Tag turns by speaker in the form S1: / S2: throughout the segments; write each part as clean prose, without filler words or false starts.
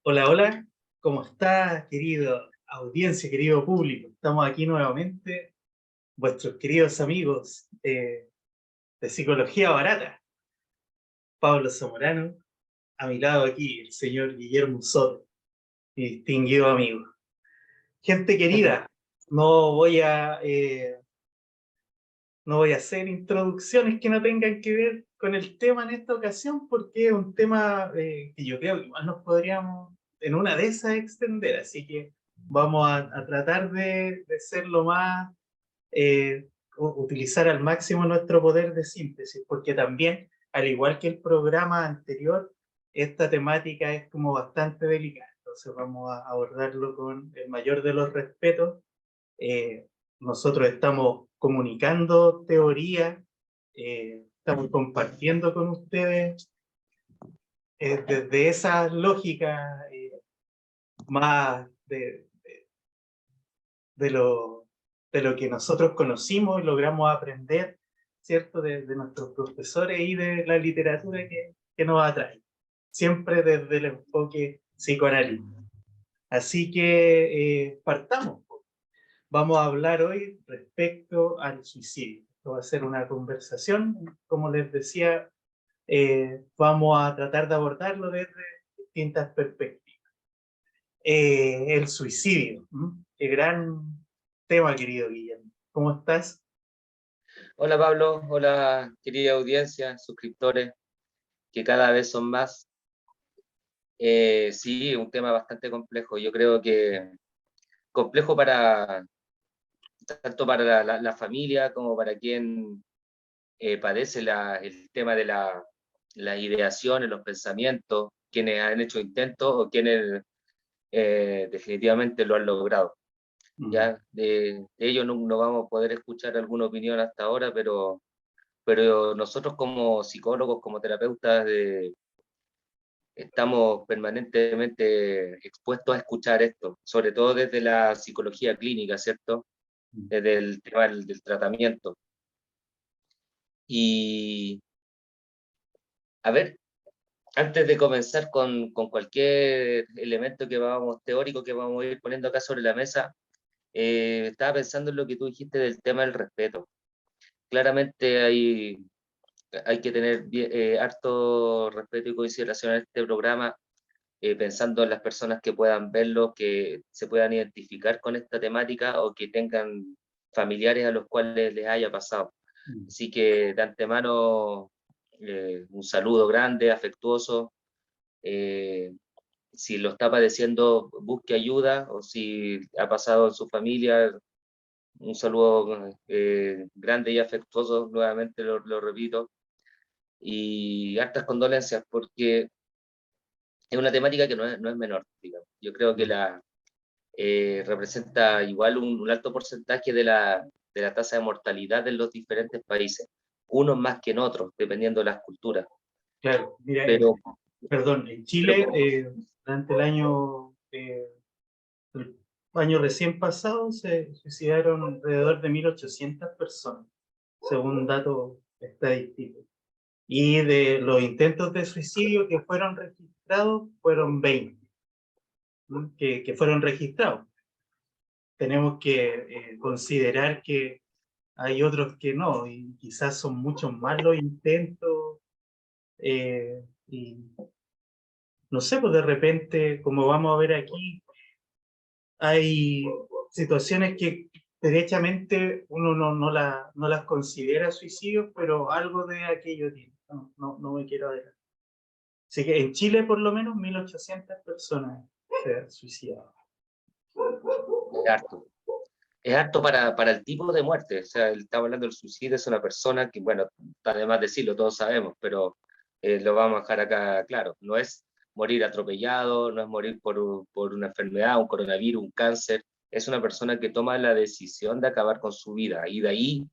S1: Hola, hola, ¿cómo está, querido audiencia, querido público? Estamos aquí nuevamente, vuestros queridos amigos de Psicología Barata. Pablo Zamorano, a mi lado aquí el señor Guillermo Soto, mi distinguido amigo. Gente querida, no voy a, eh, no voy a hacer introducciones que no tengan que ver con el tema en esta ocasión, porque es un tema que yo creo que igual nos podríamos en una de esas extender, así que vamos a tratar de ser lo más, utilizar al máximo nuestro poder de síntesis, porque también, al igual que el programa anterior, esta temática es como bastante delicada, entonces vamos a abordarlo con el mayor de los respetos. Nosotros estamos comunicando teoría, estamos compartiendo con ustedes desde esa lógica más de, lo, de lo que nosotros conocimos y logramos aprender, ¿cierto? De nuestros profesores y de la literatura que nos atrae, siempre desde el enfoque psicoanalítico. Así que partamos. Vamos a hablar hoy respecto al suicidio. Esto va a ser una conversación, como les decía, vamos a tratar de abordarlo desde distintas perspectivas. El suicidio, ¿m? Qué gran tema, querido Guillermo. ¿Cómo estás?
S2: Hola Pablo, hola querida audiencia, suscriptores, que cada vez son más. Sí, un tema bastante complejo. Yo creo que complejo para tanto para la familia como para quien padece el tema de las ideaciones, los pensamientos, quienes han hecho intentos o quienes definitivamente lo han logrado.
S1: Mm.
S2: Ya de ello no vamos a poder escuchar alguna opinión hasta ahora, pero nosotros como psicólogos, como terapeutas, estamos permanentemente expuestos a escuchar esto, sobre todo desde la psicología clínica, ¿cierto?
S1: Mm.
S2: Desde el tema del tratamiento. Y, a ver, antes de comenzar con cualquier elemento teórico que vamos a ir poniendo acá sobre la mesa, estaba pensando en lo que tú dijiste del tema del respeto. Claramente hay que tener harto respeto y consideración en este programa, pensando en las personas que puedan verlo, que se puedan identificar con esta temática o que tengan familiares a los cuales les haya pasado.
S1: Mm.
S2: Así que de antemano, un saludo grande, afectuoso. Eh, si lo está padeciendo, busque ayuda, o si ha pasado en su familia, un saludo grande y afectuoso, nuevamente lo repito, y hartas condolencias, porque es una temática que no es menor, digamos. Yo creo que representa igual un alto porcentaje de la tasa de mortalidad en los diferentes países, unos más que en otros, dependiendo de las culturas.
S1: Claro, mira,
S2: Pero,
S1: perdón, en
S2: pero
S1: Chile, durante el año recién pasado, se suicidaron alrededor de 1.800 personas, según datos estadísticos. Y de los intentos de suicidio que fueron registrados, fueron 20, ¿no? Que fueron registrados. Tenemos que considerar que hay otros que no, y quizás son muchos más los intentos, y no sé, pues de repente, como vamos a ver aquí, hay situaciones que derechamente uno no las considera suicidios, pero algo de aquello tiene. No me quiero adelantar. Así que en Chile, por lo menos, 1.800 personas se han suicidado.
S2: es harto. Es harto para el tipo de muerte. O sea, él estaba hablando del suicidio, es una persona que, bueno, está de más decirlo, todos sabemos, pero lo vamos a dejar acá claro. No es morir atropellado, no es morir por una enfermedad, un coronavirus, un cáncer. Es una persona que toma la decisión de acabar con su vida. Y de ahí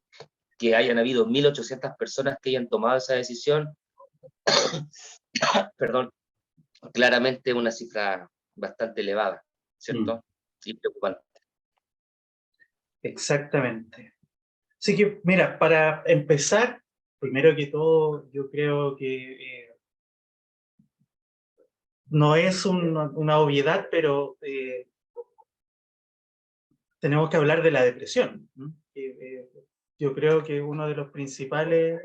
S2: que hayan habido 1.800 personas que hayan tomado esa decisión, perdón, claramente una cifra bastante elevada,
S1: Mm,
S2: ¿cierto? Y preocupante.
S1: exactamente. Así que, mira, para empezar, primero que todo, yo creo que no es una obviedad, pero tenemos que hablar de la depresión, ¿no? Yo creo que uno de los principales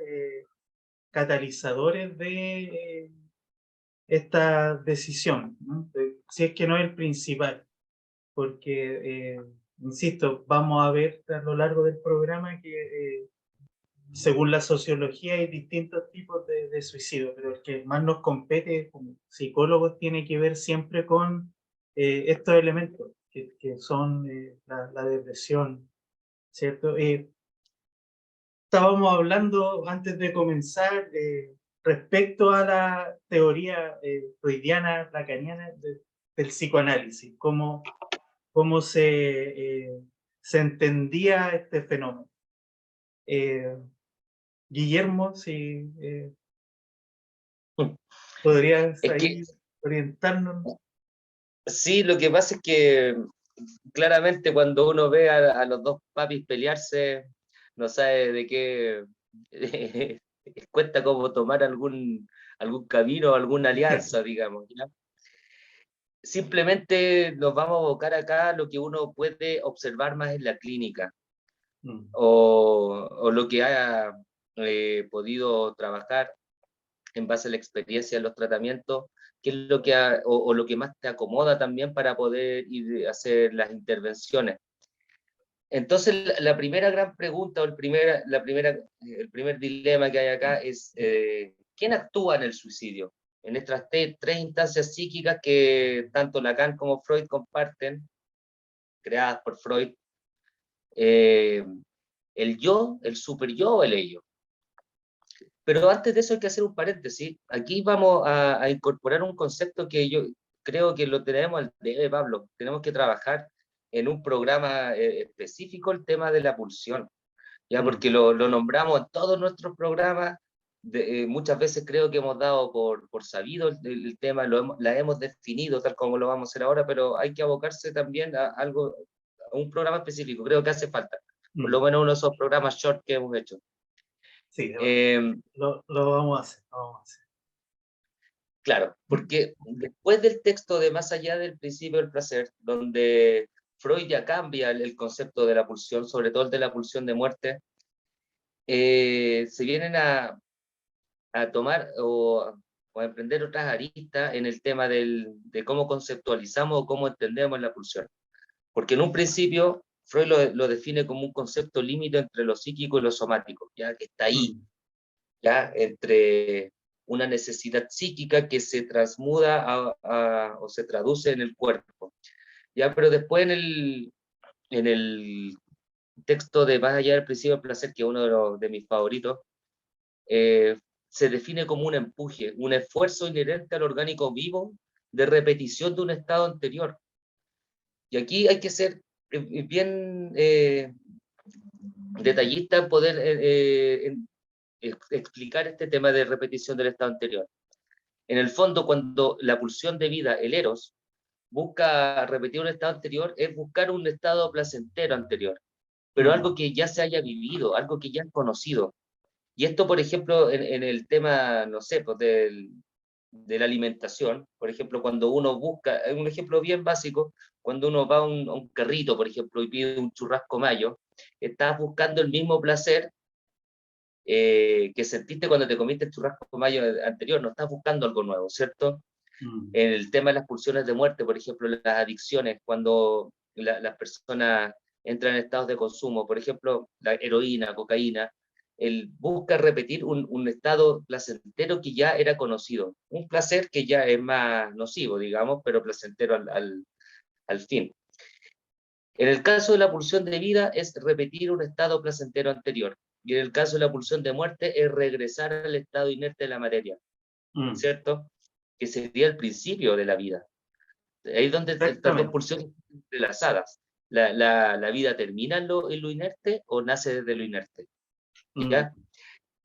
S1: catalizadores de esta decisión, ¿no? Si es que no es el principal, porque, insisto, vamos a ver a lo largo del programa que según la sociología hay distintos tipos de suicidio, pero el que más nos compete como psicólogos tiene que ver siempre con estos elementos, que son la depresión, ¿cierto? Estábamos hablando antes de comenzar respecto a la teoría freudiana, lacaniana del psicoanálisis, cómo se entendía este fenómeno. Guillermo, si podrías
S2: Es que
S1: ahí orientarnos.
S2: sí, lo que pasa es que claramente cuando uno ve a los dos papis pelearse, no sabe de qué cuenta cómo tomar algún camino, alguna alianza, digamos, ¿ya? Simplemente nos vamos a abocar acá a lo que uno puede observar más en la clínica
S1: Mm,
S2: o lo que haya podido trabajar en base a la experiencia de los tratamientos, qué es lo que o lo que más te acomoda también para poder ir a hacer las intervenciones. Entonces, la primera gran pregunta o el primer dilema que hay acá es, ¿quién actúa en el suicidio? En estas tres instancias psíquicas que tanto Lacan como Freud comparten, creadas por Freud, eh, el yo, el super yo o el ello. Pero antes de eso hay que hacer un paréntesis. Aquí vamos a incorporar un concepto que yo creo que lo tenemos al debe, Pablo. Tenemos que trabajar en un programa específico el tema de la pulsión, ya
S1: mm,
S2: porque lo nombramos en todos nuestros programas. Muchas veces creo que hemos dado por sabido el tema, la hemos definido tal como lo vamos a hacer ahora, pero hay que abocarse también a algo, a un programa específico. Creo que hace falta, por lo
S1: mm.
S2: menos uno de esos programas short que hemos hecho.
S1: Sí, de verdad.
S2: Eh,
S1: Lo vamos a hacer, lo vamos a hacer.
S2: Claro, porque después del texto de Más allá del principio del placer, donde Freud ya cambia el concepto de la pulsión, sobre todo el de la pulsión de muerte, se vienen a tomar o a emprender otras aristas en el tema de cómo conceptualizamos o cómo entendemos la pulsión. Porque en un principio Freud lo define como un concepto límite entre lo psíquico y lo somático, ya que está ahí,
S1: Mm,
S2: ya entre una necesidad psíquica que se transmuda o se traduce en el cuerpo. Ya, pero después en el texto de Más allá del principio del placer, que es uno de mis favoritos, eh, se define como un empuje, un esfuerzo inherente al orgánico vivo de repetición de un estado anterior. Y aquí hay que ser bien detallista en poder explicar este tema de repetición del estado anterior. En el fondo, cuando la pulsión de vida, el eros, busca repetir un estado anterior, es buscar un estado placentero anterior, pero
S1: mm,
S2: algo que ya se haya vivido, algo que ya es conocido. Y esto, por ejemplo, en el tema, no sé, pues de la alimentación, por ejemplo, cuando uno busca, un ejemplo bien básico, cuando uno va a un carrito, por ejemplo, y pide un churrasco mayo, estás buscando el mismo placer que sentiste cuando te comiste el churrasco mayo anterior, no estás buscando algo nuevo, ¿cierto?
S1: mm,
S2: En el tema de las pulsiones de muerte, por ejemplo, las adicciones, cuando las personas entran en estados de consumo, por ejemplo, la heroína, cocaína, él busca repetir un estado placentero que ya era conocido, un placer que ya es más nocivo, digamos, pero placentero al fin. En el caso de la pulsión de vida es repetir un estado placentero anterior, y en el caso de la pulsión de muerte es regresar al estado inerte de la materia,
S1: mm.
S2: ¿cierto? Que sería el principio de la vida. Ahí es donde estas dos
S1: Exactamente.
S2: pulsiones están entrelazadas. La vida termina en lo inerte o nace desde lo inerte.
S1: Mm,
S2: ¿Ya?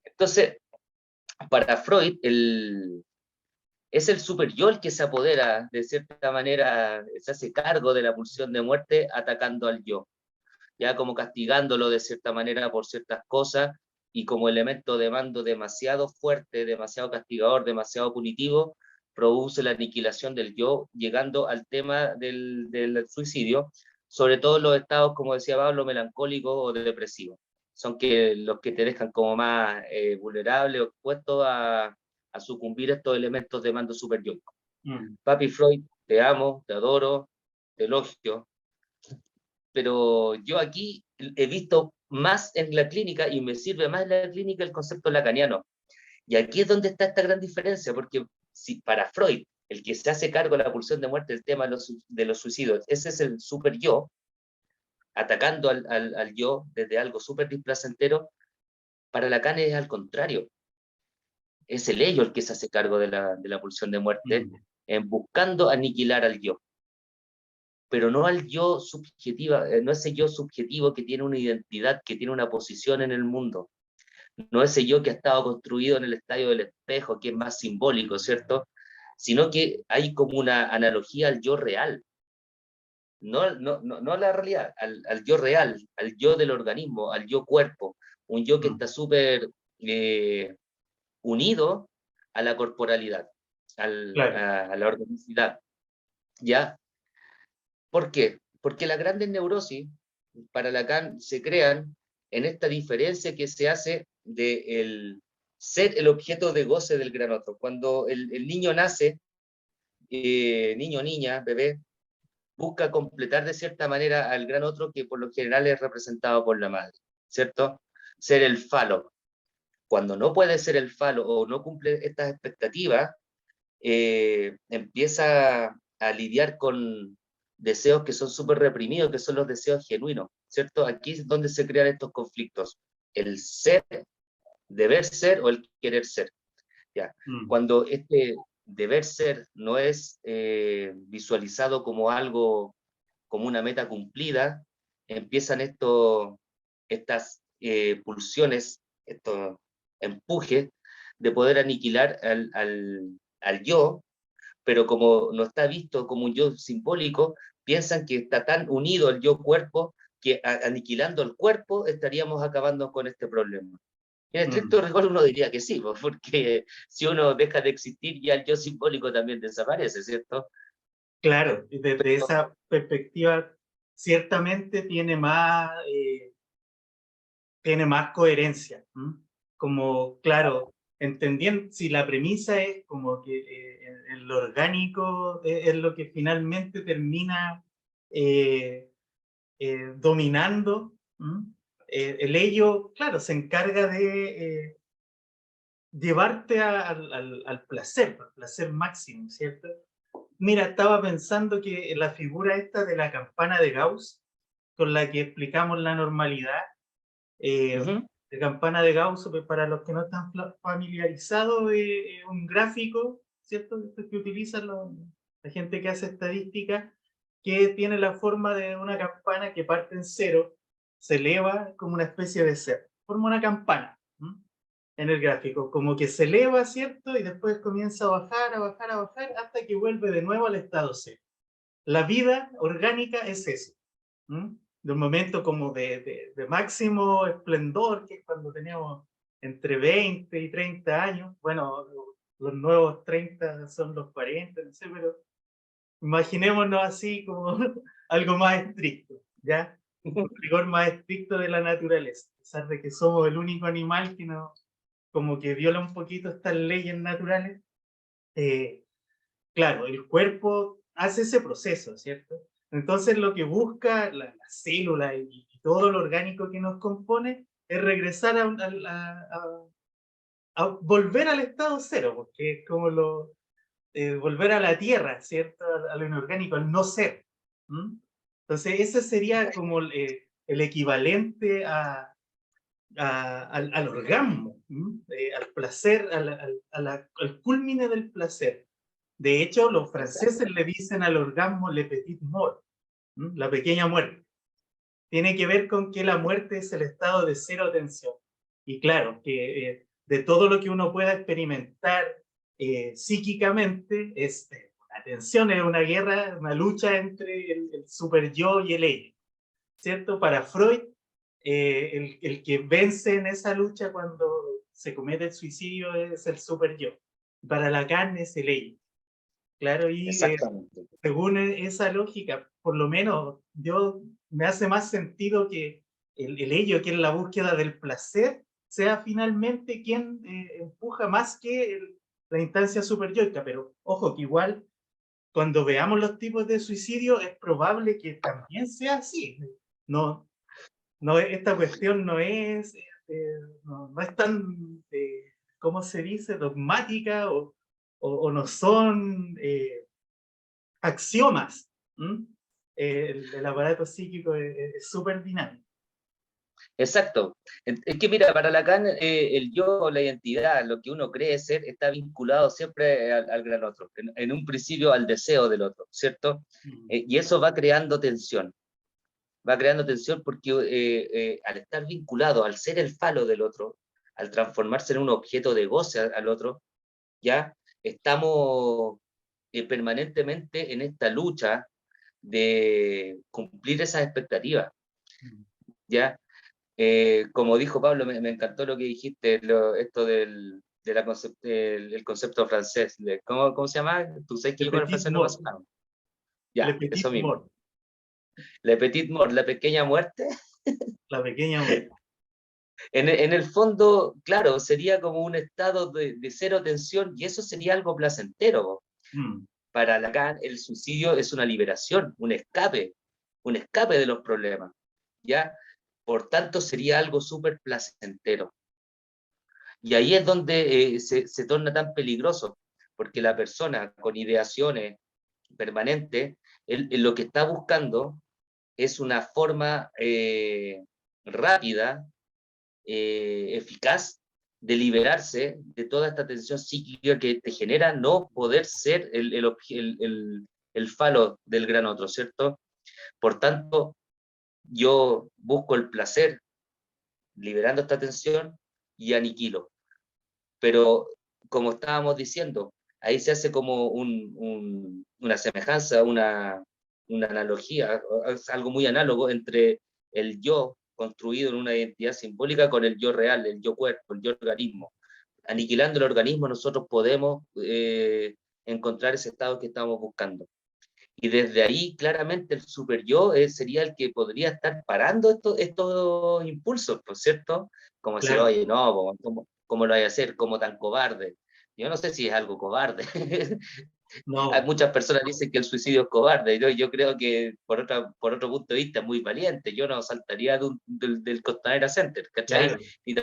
S2: Entonces, para Freud, es el super yo el que se apodera, de cierta manera, se hace cargo de la pulsión de muerte atacando al yo, ya como castigándolo de cierta manera por ciertas cosas y como elemento de mando demasiado fuerte, demasiado castigador, demasiado punitivo, produce la aniquilación del yo, llegando al tema del suicidio, sobre todo en los estados, como decía Pablo, melancólicos o depresivos. Son los que te dejan como más vulnerable o expuesto a sucumbir a estos elementos de mando superior. Papi Freud, te amo, te adoro, te elogio, pero yo aquí he visto más en la clínica y me sirve más en la clínica el concepto lacaniano. Y aquí es donde está esta gran diferencia, porque si para Freud, el que se hace cargo de la pulsión de muerte, el tema de los suicidios, ese es el super yo, atacando al yo desde algo súper displacentero, para Lacan es al contrario. Es el ello el que se hace cargo de la pulsión de muerte, en buscando aniquilar al yo. Pero no al yo subjetiva, no ese yo subjetivo que tiene una identidad, que tiene una posición en el mundo. No ese yo que ha estado construido en el estadio del espejo, que es más simbólico, ¿cierto? Sino que hay como una analogía al yo real. No a la realidad, al yo real, al yo del organismo, al yo cuerpo. Un yo que está súper unido a la corporalidad,
S1: Claro.
S2: a la organicidad. ¿Ya? ¿Por qué? Porque las grandes neurosis, para Lacan, se crean en esta diferencia que se hace de el ser el objeto de goce del gran otro. Cuando el niño nace, niño, niña, bebé, busca completar de cierta manera al gran otro que por lo general es representado por la madre, ¿cierto? Ser el falo. Cuando no puede ser el falo o no cumple estas expectativas, empieza a lidiar con deseos que son súper reprimidos, que son los deseos genuinos, ¿cierto? Aquí es donde se crean estos conflictos, el ser, deber ser o el querer ser, ¿ya? Cuando este deber ser no es visualizado como algo, como una meta cumplida, empiezan estas pulsiones, estos empujes de poder aniquilar al yo, pero como no está visto como un yo simbólico, piensan que está tan unido el yo cuerpo que aniquilando el cuerpo estaríamos acabando con este problema. En estricto rigor uno diría que sí, porque si uno deja de existir ya el yo simbólico también desaparece, ¿cierto?
S1: Claro, y desde
S2: Pero,
S1: esa perspectiva ciertamente tiene más coherencia. Como, claro, entendiendo, si la premisa es como que lo orgánico es lo que finalmente termina dominando, el ello, claro, se encarga de llevarte al placer máximo, ¿cierto? Mira, estaba pensando que la figura esta de la campana de Gauss, con la que explicamos la normalidad, la campana de Gauss, para los que no están familiarizados, es un gráfico, ¿cierto? Esto que utilizan la gente que hace estadística, que tiene la forma de una campana que parte en cero, se eleva como una especie de ser, forma una campana en el gráfico, como que se eleva, ¿cierto? Y después comienza a bajar, a bajar, a bajar, hasta que vuelve de nuevo al estado cero. La vida orgánica es eso, de un momento como de máximo esplendor, que es cuando teníamos entre 20 y 30 años, bueno, los nuevos 30 son los 40, no sé, pero imaginémonos así como algo más estricto, ¿ya? Un rigor más estricto de la naturaleza, a pesar de que somos el único animal que no, como que viola un poquito estas leyes naturales, claro, el cuerpo hace ese proceso, ¿cierto? Entonces lo que busca la célula y todo lo orgánico que nos compone es regresar a volver al estado cero, porque es como volver a la tierra, ¿cierto? A lo inorgánico, al no ser. Entonces ese sería como el equivalente al orgasmo, al placer, al culmine del placer. De hecho, los franceses le dicen al orgasmo le petit mort, la pequeña muerte. Tiene que ver con que la muerte es el estado de cero tensión. Y claro, que de todo lo que uno pueda experimentar psíquicamente, la tensión es una guerra, una lucha entre el super yo y el ello. ¿Cierto? Para Freud, el que vence en esa lucha cuando se comete el suicidio es el super yo. Para Lacan es el ello. claro, y
S2: Exactamente.
S1: según esa lógica, por lo menos me hace más sentido que el ello, que es la búsqueda del placer, sea finalmente quien empuja más que la instancia superyoica. Pero ojo, que igual cuando veamos los tipos de suicidio es probable que también sea así. No, no, esta cuestión no es tan, ¿cómo se dice?, dogmática o no son axiomas. ¿Mm? El aparato psíquico es súper dinámico.
S2: Exacto. Es que mira, para Lacan, el yo o la identidad, lo que uno cree ser, está vinculado siempre al gran otro, en un principio al deseo del otro, ¿cierto?
S1: Mm.
S2: Y eso va creando tensión porque al estar vinculado, al ser el falo del otro, al transformarse en un objeto de goce al otro, ya estamos permanentemente en esta lucha de cumplir esas expectativas,
S1: Mm.
S2: ¿ya? Como dijo Pablo, me encantó lo que dijiste, esto el concepto francés. ¿Cómo se llama? Tú sabes que
S1: Le
S2: yo con el
S1: petit
S2: francés no
S1: mort,
S2: pasa nada.
S1: le
S2: Ya,
S1: petit
S2: eso mismo.
S1: mort,
S2: Le petite mort, la pequeña muerte.
S1: la pequeña muerte.
S2: En el fondo, claro, sería como un estado de cero tensión y eso sería algo placentero.
S1: Mm.
S2: Para Lacan, el suicidio es una liberación, un escape de los problemas. ¿Ya? Por tanto, sería algo súper placentero. Y ahí es donde se torna tan peligroso, porque la persona con ideaciones permanentes, lo que está buscando es una forma rápida, eficaz, de liberarse de toda esta tensión psíquica que te genera no poder ser el falo del gran otro, ¿cierto? Por tanto, yo busco el placer liberando esta tensión y aniquilo. Pero como estábamos diciendo, ahí se hace como una semejanza, una analogía, es algo muy análogo entre el yo construido en una identidad simbólica con el yo real, el yo cuerpo, el yo organismo. Aniquilando el organismo nosotros podemos encontrar ese estado que estamos buscando. Y desde ahí, claramente, el super yo sería el que podría estar parando estos impulsos, ¿por cierto? Como decir,
S1: Claro,
S2: oye, no, ¿cómo lo voy a hacer? ¿Cómo tan cobarde? Yo no sé si es algo cobarde. Hay
S1: no,
S2: muchas personas dicen que el suicidio es cobarde. Yo creo que, por otro punto de vista, es muy valiente. Yo no saltaría del Costanera Center, ¿cachai?
S1: claro,
S2: Y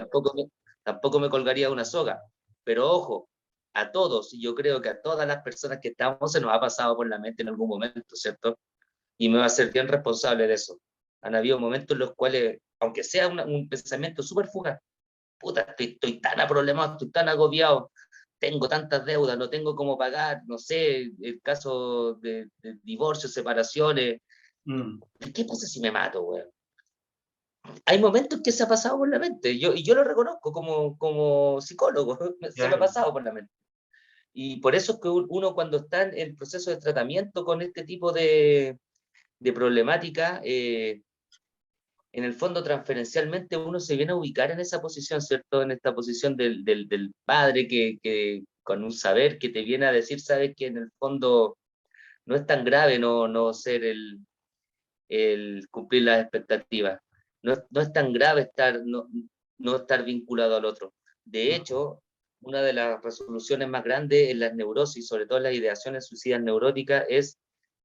S2: tampoco me colgaría de una soga. Pero ojo, a todos, y yo creo que a todas las personas que estamos se nos ha pasado por la mente en algún momento, ¿cierto? Y me va a ser bien responsable de eso. Han habido momentos en los cuales, aunque sea un pensamiento súper fugaz, puta, estoy tan aproblemado, estoy tan agobiado, tengo tantas deudas, no tengo cómo pagar, no sé, el caso de divorcios, separaciones,
S1: mm,
S2: ¿qué pasa si me mato, güey? Hay momentos que se ha pasado por la mente, y yo lo reconozco como psicólogo, se me ha
S1: claro,
S2: pasado por la mente. Y por eso es que uno cuando está en el proceso de tratamiento con este tipo de problemática, en el fondo transferencialmente uno se viene a ubicar en esa posición, ¿cierto? En esta posición del padre que con un saber que te viene a decir, sabes que en el fondo no es tan grave no ser el cumplir las expectativas. No es tan grave no estar vinculado al otro. De
S1: mm,
S2: hecho, una de las resoluciones más grandes en las neurosis, sobre todo en las ideaciones suicidas neuróticas, es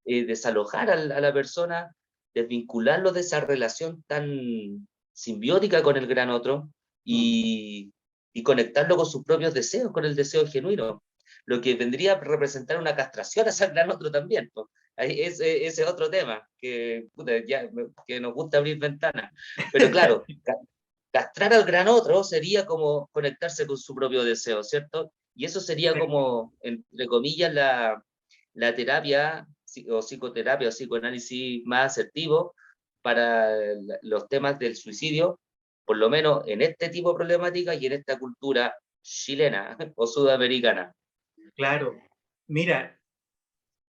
S2: desalojar a la persona, desvincularlo de esa relación tan simbiótica con el gran otro
S1: mm,
S2: y conectarlo con sus propios deseos, con el deseo genuino, lo que vendría a representar una castración a ese gran otro también. ¿No? Ese es otro tema, puta, que nos gusta abrir ventanas. Pero claro, castrar al gran otro sería como conectarse con su propio deseo, ¿cierto? Y eso sería como, entre comillas, la terapia o psicoterapia o psicoanálisis más asertivo para los temas del suicidio, por lo menos en este tipo de problemática y en esta cultura chilena o sudamericana.
S1: claro. Mira,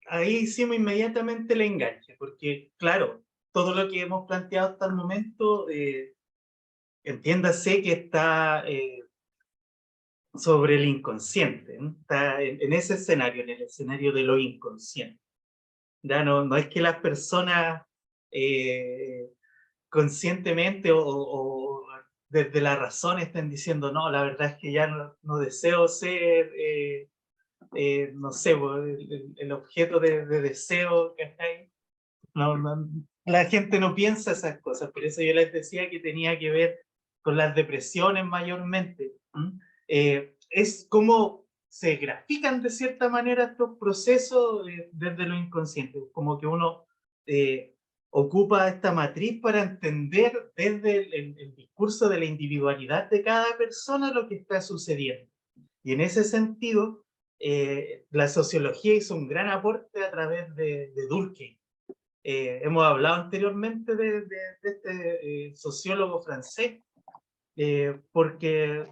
S1: ahí hicimos inmediatamente el enganche, porque claro, todo lo que hemos planteado hasta el momento, entiéndase que está sobre el inconsciente, ¿no? Está en ese escenario, en el escenario de lo inconsciente. Ya no es que las personas conscientemente o desde la razón estén diciendo, no, la verdad es que ya no deseo ser, no sé, el objeto de deseo, ¿cachai? La gente no piensa esas cosas, por eso yo les decía que tenía que ver con las depresiones mayormente. Es como se grafican de cierta manera estos procesos desde lo inconsciente, como que uno ocupa esta matriz para entender desde el discurso de la individualidad de cada persona lo que está sucediendo. Y en ese sentido, la sociología hizo un gran aporte a través de Durkheim. Hemos hablado anteriormente de este sociólogo francés, porque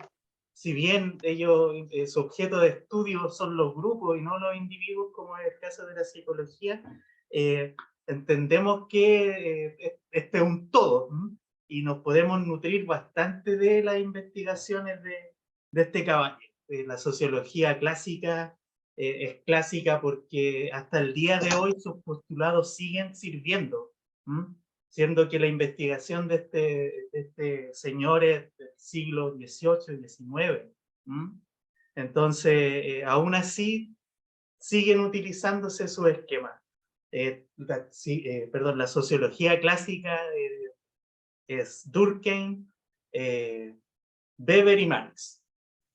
S1: si bien ellos, su objeto de estudio son los grupos y no los individuos, como es el caso de la psicología, eh, entendemos que este es un todo, ¿m? Y nos podemos nutrir bastante de las investigaciones de este caballero. La sociología clásica es clásica porque hasta el día de hoy sus postulados siguen sirviendo, ¿m? Siendo que la investigación de este señor es del siglo XVIII y XIX. Entonces, aún así, siguen utilizándose sus esquemas. La sociología clásica es Durkheim, Weber y Marx.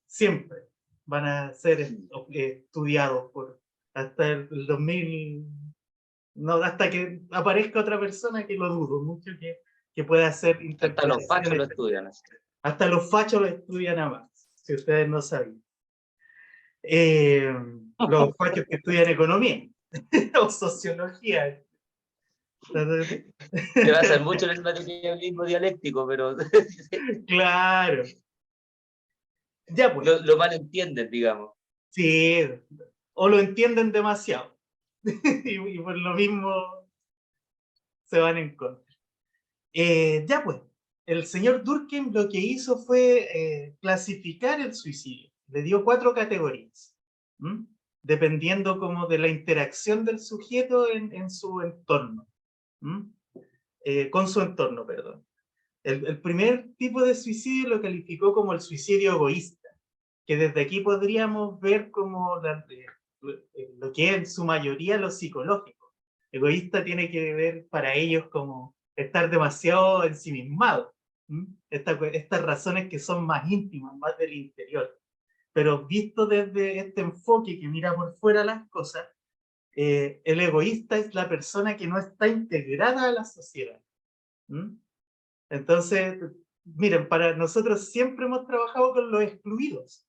S1: Siempre van a ser estudiados hasta el 2000. No, hasta que aparezca otra persona, que lo dudo mucho que pueda hacer
S2: Hasta los fachos lo
S1: interpretaciones.
S2: estudian así.
S1: Hasta los fachos lo estudian a más, si ustedes no sabían. Eh, los fachos que estudian economía o sociología.
S2: Se basan mucho en el materialismo dialéctico, pero
S1: Claro. Ya pues,
S2: lo mal entienden, digamos.
S1: sí, o lo entienden demasiado. y por lo mismo se van en contra. Ya pues, el señor Durkheim lo que hizo fue clasificar el suicidio. Le dio 4 categorías, ¿m? Dependiendo como de la interacción del sujeto en su entorno, con su entorno, perdón. El primer tipo de suicidio lo calificó como el suicidio egoísta, que desde aquí podríamos ver como lo que es en su mayoría lo psicológico. Egoísta tiene que ver para ellos como estar demasiado ensimismado. Estas razones que son más íntimas, más del interior. Pero visto desde este enfoque que mira por fuera las cosas, el egoísta es la persona que no está integrada a la sociedad. Entonces, miren, para nosotros siempre hemos trabajado con los excluidos.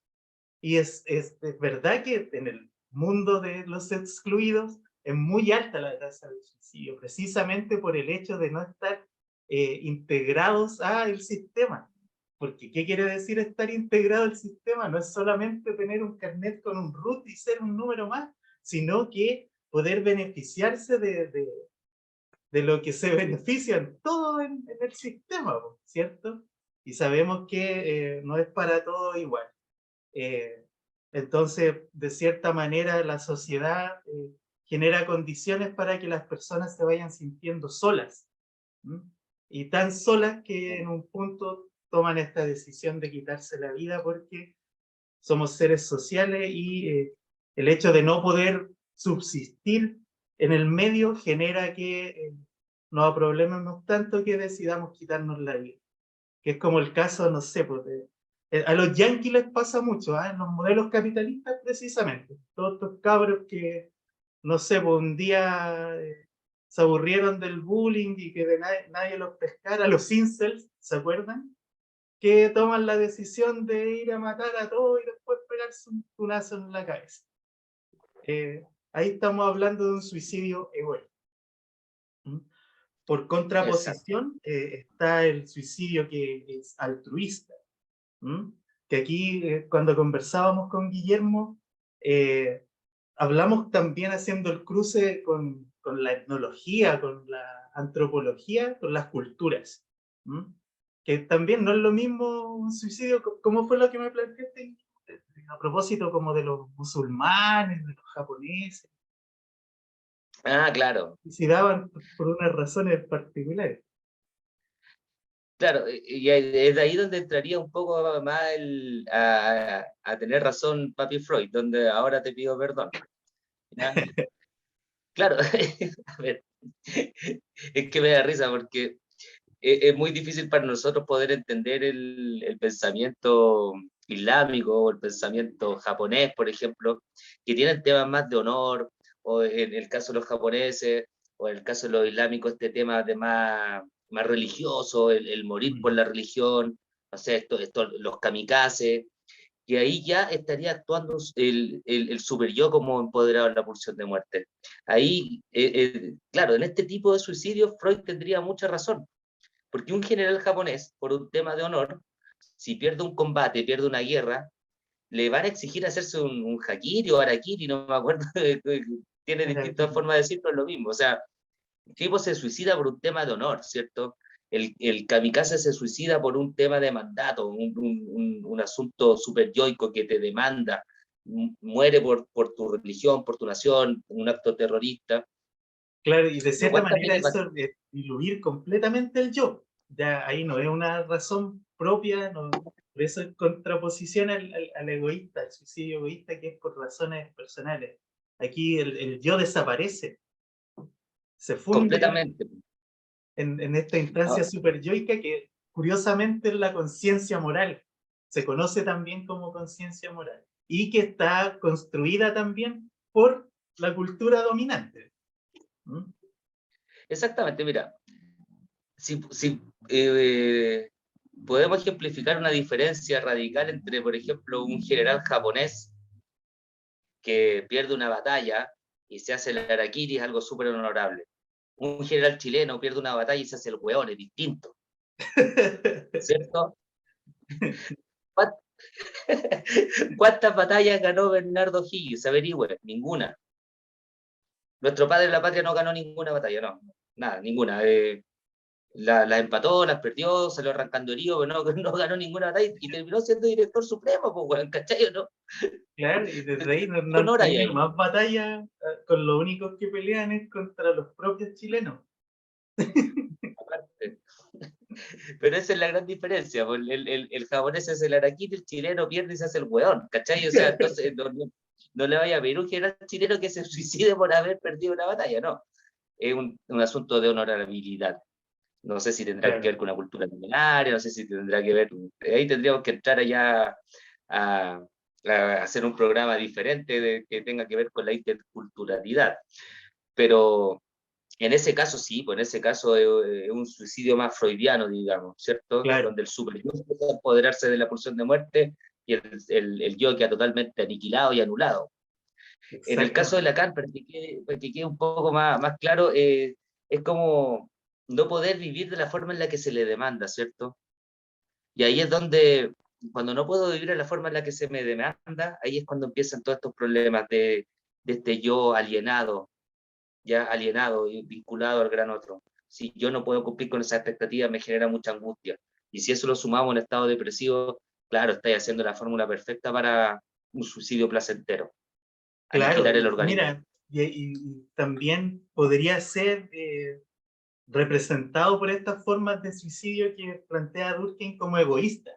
S1: Y es verdad que en el mundo de los excluidos es muy alta la tasa de suicidio, precisamente por el hecho de no estar integrados al sistema. Porque, ¿qué quiere decir estar integrado al sistema? No es solamente tener un carnet con un root y ser un número más, sino que poder beneficiarse de lo que se benefician todos en el sistema, ¿cierto? Y sabemos que no es para todo igual. Eh, entonces, de cierta manera, la sociedad genera condiciones para que las personas se vayan sintiendo solas. ¿m? Y tan solas que en un punto toman esta decisión de quitarse la vida porque somos seres sociales y el hecho de no poder subsistir en el medio genera que nos problememos tanto que decidamos quitarnos la vida. Que es como el caso, no sé, pues a los yanquis les pasa mucho, en los modelos capitalistas precisamente. Todos estos cabros que, no sé, pues un día se aburrieron del bullying y que nadie los pescara, los incels, ¿se acuerdan? Que toman la decisión de ir a matar a todos y después pegarse un tunazo en la cabeza. Ahí estamos hablando de un suicidio egoísta. Por
S2: Exacto.
S1: contraposición, está el suicidio que es altruista. Que aquí, cuando conversábamos con Guillermo, eh, hablamos también haciendo el cruce con la etnología, con la antropología, con las culturas. ¿m? Que también no es lo mismo un suicidio. ¿Cómo fue lo que me planteaste? a propósito como de los musulmanes, de los japoneses,
S2: Ah, claro.
S1: suicidaban por unas razones particulares.
S2: Claro, y es de ahí donde entraría un poco más a tener razón Papi Freud, donde ahora te pido perdón. ¿Ya? Claro, a ver, es que me da risa porque es muy difícil para nosotros poder entender el pensamiento islámico o el pensamiento japonés, por ejemplo, que tienen temas más de honor, o en el caso de los japoneses, o en el caso de los islámicos, este tema de más religioso, el morir por la religión, o sea, los kamikazes, y ahí ya estaría actuando el super yo como empoderado en la pulsión de muerte. Ahí, claro, en este tipo de suicidios Freud tendría mucha razón, porque un general japonés, por un tema de honor, si pierde un combate, pierde una guerra, le van a exigir hacerse un harakiri o harakiri, no me acuerdo, tiene distintas formas de decir, pero es lo mismo. O sea, el tipo se suicida por un tema de honor, ¿cierto? El kamikaze se suicida por un tema de mandato, un asunto super yoico que te demanda, muere por tu religión, por tu nación, un acto terrorista.
S1: Claro, y de
S2: Lo
S1: cierta
S2: cual también
S1: manera
S2: es
S1: eso es diluir completamente el yo. Ya ahí no es una razón propia, no, por eso es contraposición al egoísta, al suicidio egoísta, que es por razones personales. Aquí el yo desaparece, se funde
S2: completamente.
S1: en esta instancia superyoica que curiosamente es la conciencia moral. Se conoce también como conciencia moral y que está construida también por la cultura dominante. ¿Mm?
S2: Exactamente, mira, si podemos ejemplificar una diferencia radical entre, por ejemplo, un general japonés que pierde una batalla y se hace el harakiri, es algo súper honorable. Un general chileno pierde una batalla y se hace el hueón, es distinto, ¿cierto? ¿Cuántas batallas ganó Bernardo Higgins? Averigüe, ninguna. Nuestro padre de la patria no ganó ninguna batalla, no, nada, ninguna. La empató, las perdió, salió arrancando herido, pero no, no ganó ninguna batalla y terminó siendo director supremo, pues, bueno, ¿cachai o no?
S1: Claro, y desde ahí no han
S2: Honor hay
S1: tenido
S2: ahí.
S1: más batallas, con los únicos que pelean es contra los propios chilenos.
S2: Aparte. Pero esa es la gran diferencia, pues, el japonés es el harakiri, el chileno pierde y se hace el hueón, ¿cachai? O sea, entonces no le vaya a pedir un general chileno que se suicide por haber perdido una batalla, no. Es un asunto de honorabilidad. No sé si tendrá que
S1: Claro,
S2: ver con una cultura milenaria, no sé si tendrá que ver, ahí tendríamos que entrar allá a, a hacer un programa diferente que tenga que ver con la interculturalidad. Pero en ese caso sí, pues en ese caso es un suicidio más freudiano, digamos, ¿cierto?
S1: claro,
S2: Donde el superyo puede apoderarse de la pulsión de muerte y el yo queda totalmente aniquilado y anulado. En el caso de
S1: exactamente.
S2: Lacan, para que quede un poco más claro, es como no poder vivir de la forma en la que se le demanda, ¿cierto? Y ahí es donde, cuando no puedo vivir de la forma en la que se me demanda, ahí es cuando empiezan todos estos problemas de este yo alienado, ya alienado y vinculado al gran otro. Si yo no puedo cumplir con esa expectativa, me genera mucha angustia. Y si eso lo sumamos a un estado depresivo, claro, estáis haciendo la fórmula perfecta para un suicidio placentero,
S1: Claro,
S2: aniquilar el
S1: y
S2: organismo.
S1: mira, y también podría ser representado por estas formas de suicidio que plantea Durkheim como egoísta.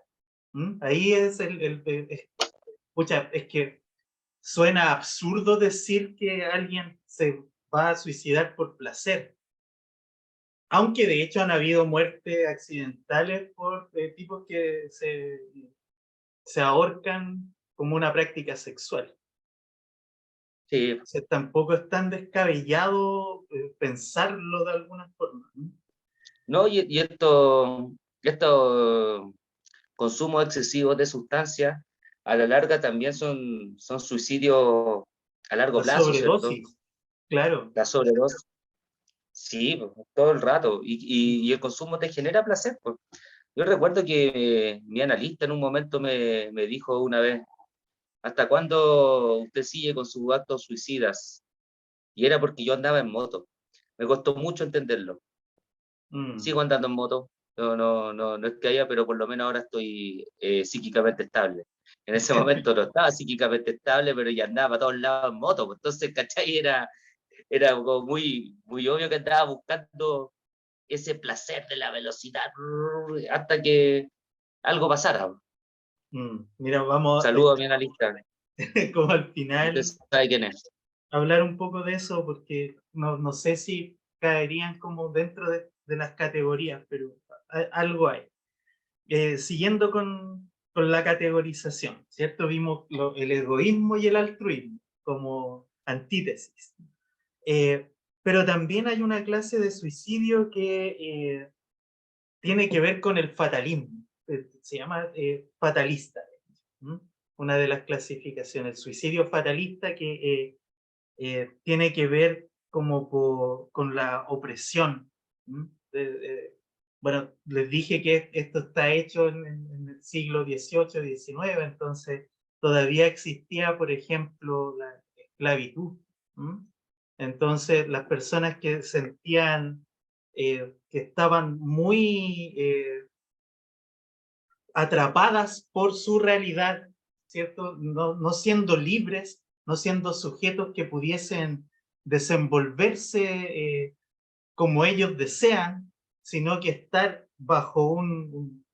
S1: ¿Mm? Ahí es pucha, es que suena absurdo decir que alguien se va a suicidar por placer, aunque de hecho han habido muertes accidentales por tipos que se ahorcan como una práctica sexual.
S2: Sí,
S1: O sea, tampoco es tan descabellado pensarlo de alguna forma, ¿no?
S2: no, y estos consumos excesivos de sustancias a la larga también son suicidios a largo
S1: La
S2: plazo, ¿cierto?
S1: sobredosis, claro.
S2: La sobredosis, sí, pues, todo el rato. Y el consumo te genera placer, pues. Yo recuerdo que mi analista en un momento me dijo una vez, ¿hasta cuándo usted sigue con sus actos suicidas? Y era porque yo andaba en moto. Me costó mucho entenderlo.
S1: Mm,
S2: Sigo andando en moto, no es que haya, pero por lo menos ahora estoy psíquicamente estable. En ese momento no estaba psíquicamente estable, pero ya andaba para todos lados en moto, pues. Entonces, ¿cachai? Era como muy obvio que andaba buscando ese placer de la velocidad hasta que algo pasara.
S1: Mira, vamos
S2: Saludo a mi analista.
S1: como al
S2: Usted
S1: final
S2: sabe quién es.
S1: hablar un poco de eso, porque no sé si caerían como dentro de las categorías, pero algo hay. Siguiendo con la categorización, ¿cierto? Vimos el egoísmo y el altruismo como antítesis. Eh, pero también hay una clase de suicidio que tiene que ver con el fatalismo. Se llama fatalista. ¿Mm? Una de las clasificaciones, el suicidio fatalista que tiene que ver como con la opresión. ¿Mm? Bueno, les dije que esto está hecho en el siglo XVIII, XIX, entonces todavía existía, por ejemplo, la esclavitud. ¿Mm? Entonces, las personas que sentían que estaban muy atrapadas por su realidad, ¿cierto? No siendo libres, no siendo sujetos que pudiesen desenvolverse como ellos desean, sino que estar bajo un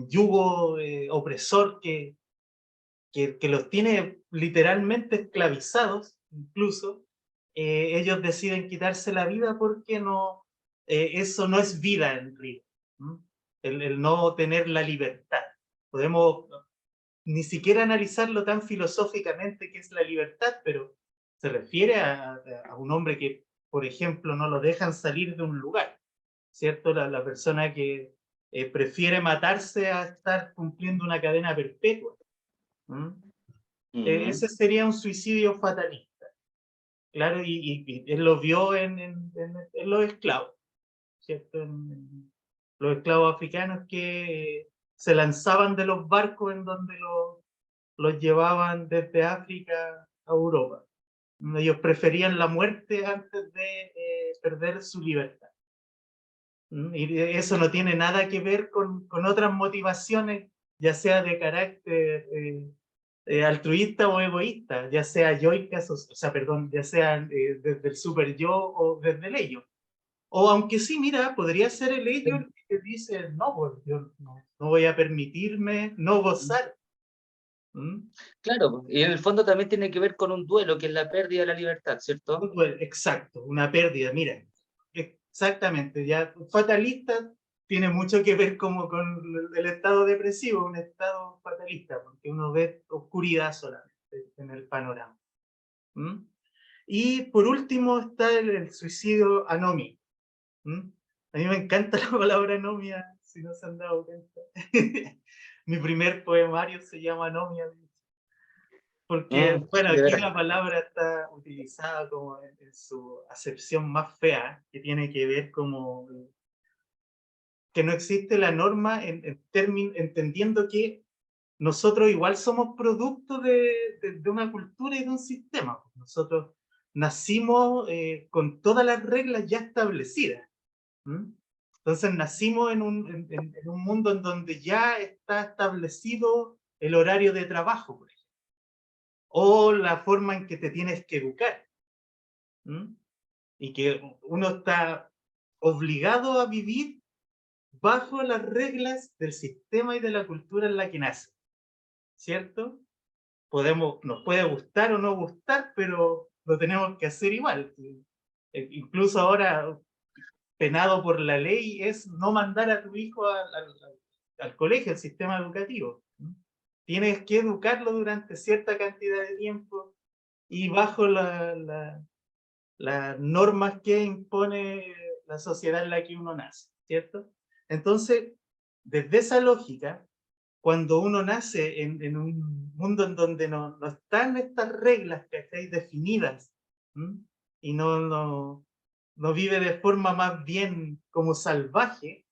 S1: yugo opresor que los tiene literalmente esclavizados, incluso, ellos deciden quitarse la vida porque eso no es vida en realidad. El no tener la libertad. Podemos ni siquiera analizarlo tan filosóficamente que es la libertad, pero se refiere a un hombre que, por ejemplo, no lo dejan salir de un lugar, ¿cierto? La persona que prefiere matarse a estar cumpliendo una cadena perpetua. ¿Mm? Ese sería un suicidio fatalista, claro, y él lo vio en los esclavos, ¿cierto? En los esclavos africanos que se lanzaban de los barcos en donde los llevaban desde África a Europa. Ellos preferían la muerte antes de perder su libertad. Y eso no tiene nada que ver con otras motivaciones, ya sea de carácter altruista o egoísta, ya sea yoicas, o sea, perdón, ya sea desde el super yo o desde el ello. O aunque sí, mira, podría ser el ello el que dice, no, pues yo no voy a permitirme no gozar. ¿Mm?
S2: Claro, y en el fondo también tiene que ver con un duelo, que es la pérdida de la libertad, ¿cierto?
S1: Exacto, una pérdida, mira, exactamente, ya fatalista tiene mucho que ver como con el estado depresivo, un estado fatalista, porque uno ve oscuridad solamente en el panorama. ¿Mm? Y por último está el suicidio anómico. ¿Mm? A mí me encanta la palabra anomia, si no se han dado cuenta. Mi primer poemario se llama Anomia, porque, bueno,
S2: De
S1: aquí
S2: veras.
S1: la palabra está utilizada como en su acepción más fea, que tiene que ver como que no existe la norma entendiendo que nosotros igual somos producto de una cultura y de un sistema. Nosotros nacimos con todas las reglas ya establecidas. ¿Mm? Entonces nacimos en un mundo en donde ya está establecido el horario de trabajo, por ejemplo, o la forma en que te tienes que educar. ¿Mm? Y que uno está obligado a vivir bajo las reglas del sistema y de la cultura en la que nace, ¿cierto? Nos puede gustar o no gustar, pero lo tenemos que hacer igual. Incluso ahora, penado por la ley, es no mandar a tu hijo al colegio, al sistema educativo. Tienes que educarlo durante cierta cantidad de tiempo y bajo las normas que impone la sociedad en la que uno nace, ¿cierto? Entonces, desde esa lógica, cuando uno nace en un mundo en donde no están estas reglas que estáis definidas, ¿m? Y no vive de forma más bien como salvaje,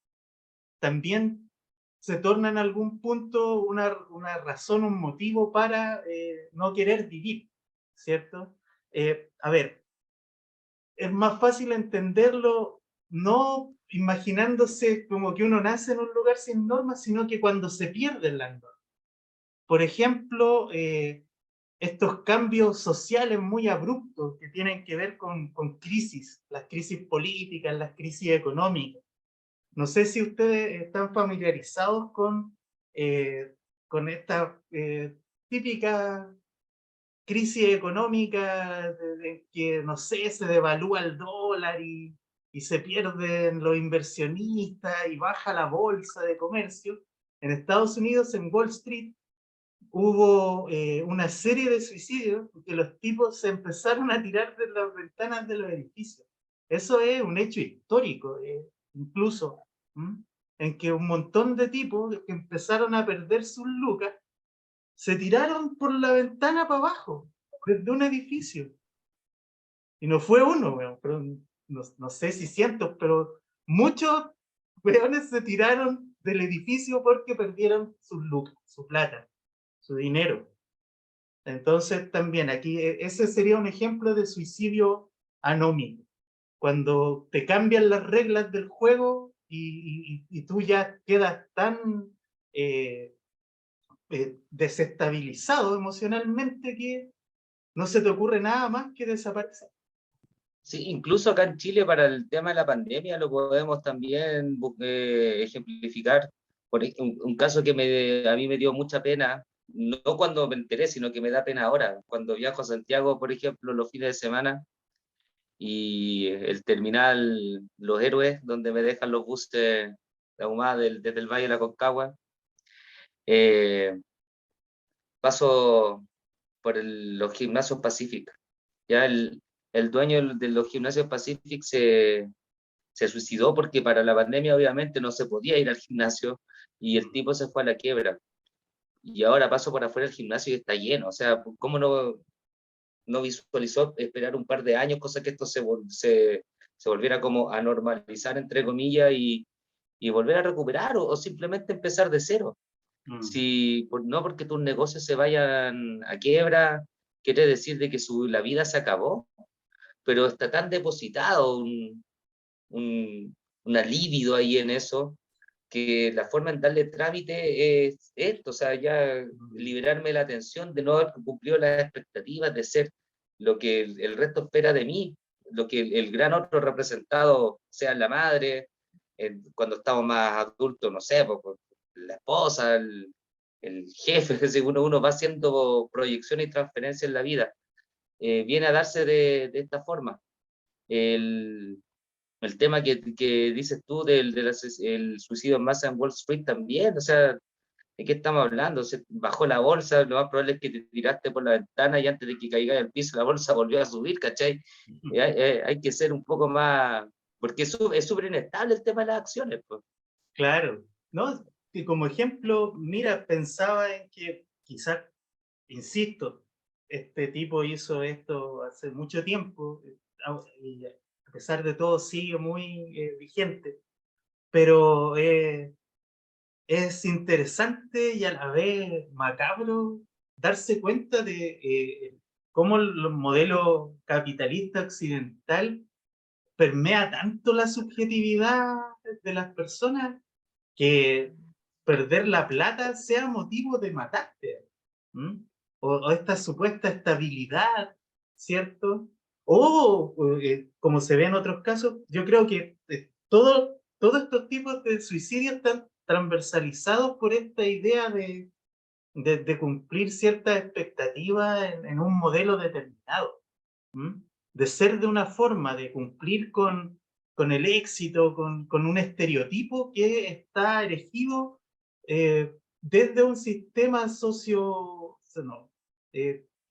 S1: también se torna en algún punto una razón, un motivo para no querer vivir, ¿cierto? A ver, es más fácil entenderlo no imaginándose como que uno nace en un lugar sin normas, sino que cuando se pierden las normas. por ejemplo, estos cambios sociales muy abruptos que tienen que ver con crisis, las crisis políticas, las crisis económicas. No sé si ustedes están familiarizados con esta típica crisis económica de que, no sé, se devalúa el dólar y se pierden los inversionistas y baja la bolsa de comercio. En Estados Unidos, en Wall Street, hubo una serie de suicidios porque los tipos se empezaron a tirar de las ventanas de los edificios. Eso es un hecho histórico, incluso, ¿m? En que un montón de tipos que empezaron a perder sus lucas se tiraron por la ventana para abajo, desde un edificio. Y no fue uno, weón, pero no sé si cientos, pero muchos weones se tiraron del edificio porque perdieron sus lucas, su plata, su dinero. Entonces también aquí ese sería un ejemplo de suicidio anómico, cuando te cambian las reglas del juego y tú ya quedas tan eh, desestabilizado emocionalmente que no se te ocurre nada más que desaparecer.
S2: Sí, incluso acá en Chile para el tema de la pandemia lo podemos también ejemplificar. Un caso que a mí me dio mucha pena, no cuando me enteré, sino que me da pena ahora. Cuando viajo a Santiago, por ejemplo, los fines de semana, y el terminal Los Héroes, donde me dejan los buses de la UMA desde el Valle de la Concagua, eh, paso por los gimnasios Pacific. Ya el dueño de los gimnasios Pacific se suicidó porque para la pandemia obviamente no se podía ir al gimnasio y el tipo se fue a la quiebra. Y ahora paso por afuera del gimnasio y está lleno. O sea, ¿cómo no visualizó esperar un par de años, cosa que esto se volviera como a normalizar, entre comillas, y volver a recuperar o simplemente empezar de cero?
S1: Mm.
S2: Si no porque tus negocios se vayan a quiebra, quiere decir de que la vida se acabó, pero está tan depositado un, una libido ahí en eso, que la forma en darle trámite es esto, o sea, ya liberarme la atención de no haber cumplido las expectativas, de ser lo que el resto espera de mí, lo que el gran otro representado sea la madre, cuando estamos más adultos, no sé, pues, la esposa, el jefe, es decir, uno va haciendo proyecciones y transferencias en la vida, viene a darse de esta forma. El, el tema que dices tú el suicidio en masa en Wall Street también, o sea, ¿de qué estamos hablando? Se bajó la bolsa, lo más probable es que te tiraste por la ventana y antes de que caiga al piso la bolsa volvió a subir, ¿cachai? Hay que ser un poco más, porque es súper inestable el tema de las acciones, pues.
S1: Claro, ¿no? Que como ejemplo, mira, pensaba en que quizás, insisto, este tipo hizo esto hace mucho tiempo y a pesar de todo sigue muy vigente, pero es interesante y a la vez macabro darse cuenta de cómo el modelo capitalista occidental permea tanto la subjetividad de las personas que perder la plata sea motivo de matarte. ¿M? O esta supuesta estabilidad, ¿cierto? O, como se ve en otros casos, yo creo que todos estos tipos de suicidios están transversalizados por esta idea de cumplir ciertas expectativas en un modelo determinado. ¿M? De ser de una forma, de cumplir con el éxito, con un estereotipo que está erigido desde un sistema no,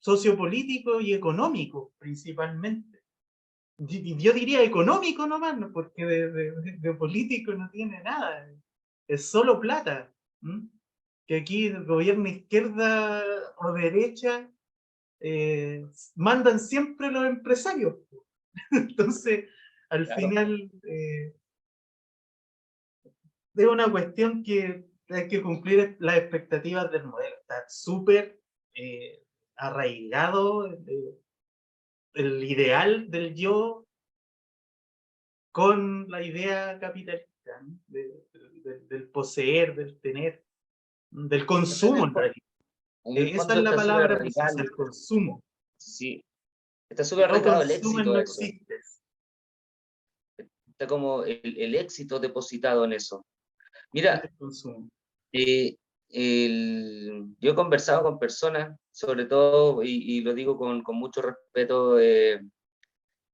S1: sociopolítico y económico principalmente. Y yo diría económico nomás, ¿no? Porque de político no tiene nada, es solo plata. ¿M? Que aquí el gobierno izquierda o derecha eh, mandan siempre los empresarios. Entonces, al
S2: Claro.
S1: final, es una cuestión que hay que cumplir las expectativas del modelo. Está súper arraigado el ideal del yo con la idea capitalista, ¿no? Del poseer, del tener, del
S2: Ese es
S1: consumo
S2: el,
S1: en realidad.
S2: En el
S1: Esa es
S2: fondo
S1: la
S2: está súper
S1: palabra precisa,
S2: radicado.
S1: el consumo.
S2: Sí, está
S1: Si
S2: súper
S1: no
S2: radicado el
S1: consumen,
S2: éxito
S1: no
S2: de eso.
S1: existes.
S2: Está como el éxito depositado en eso.
S1: En
S2: Mira,
S1: el consumo.
S2: eh, yo he conversado con personas, sobre todo, y lo digo con mucho respeto,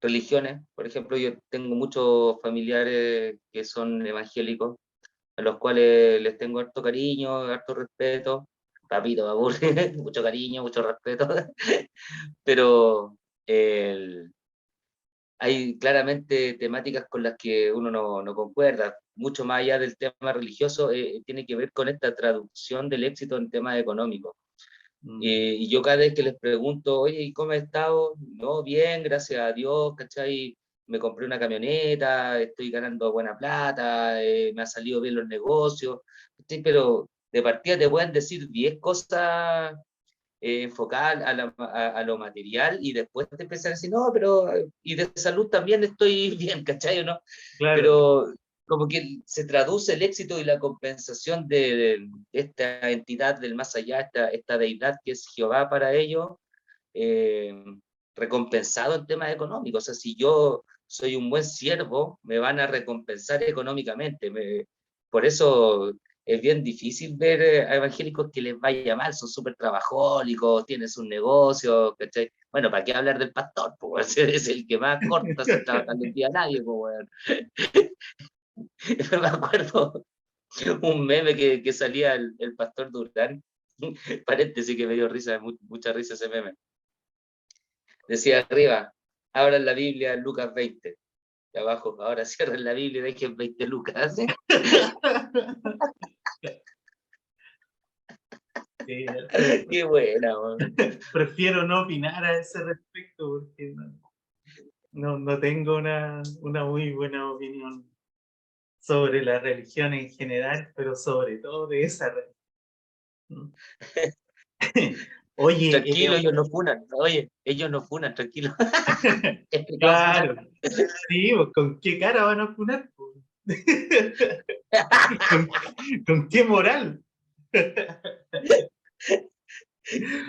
S2: religiones. Por ejemplo, yo tengo muchos familiares que son evangélicos, a los cuales les tengo harto cariño, harto respeto. Papito, me aburre, mucho cariño, mucho respeto. Pero hay claramente temáticas con las que uno no concuerda. Mucho más allá del tema religioso, tiene que ver con esta traducción del éxito en temas económicos.
S1: Mm.
S2: Y yo cada vez que les pregunto, oye, ¿y cómo has estado? No, bien, gracias a Dios, ¿cachai? Me compré una camioneta, estoy ganando buena plata, me ha salido bien los negocios, ¿cachai? Pero de partida te pueden decir 10 cosas enfocadas a lo material y después te empiezan a decir, no, pero y de salud también estoy bien, ¿cachai? ¿O no?
S1: Claro.
S2: Pero como que se traduce el éxito y la compensación de esta entidad del más allá, esta deidad que es Jehová para ellos, eh, recompensado en temas económicos. O sea, si yo soy un buen siervo, me van a recompensar económicamente. Por eso es bien difícil ver a evangélicos que les vaya mal, son súper trabajólicos, tienen sus negocios, ¿cachai? Bueno, ¿para qué hablar del pastor? Pues es el que más corta sin trabajarle un día a nadie, pues, bueno. Me acuerdo un meme que salía el pastor Durán, paréntesis que me dio risa, mucha risa ese meme. Decía arriba, abran la Biblia Lucas 20. Y abajo, ahora cierren la Biblia y dejen 20 lucas.
S1: Sí,
S2: Qué buena, man.
S1: prefiero no opinar a ese respecto porque no tengo una muy buena opinión sobre la religión en general, pero sobre todo de esa religión. Oye,
S2: Tranquilo, ellos no funan. Oye, ellos no funan, tranquilo. Explicado funar.
S1: claro, sí, pues, ¿con qué cara van a funar? Pues? ¿Con, con qué moral?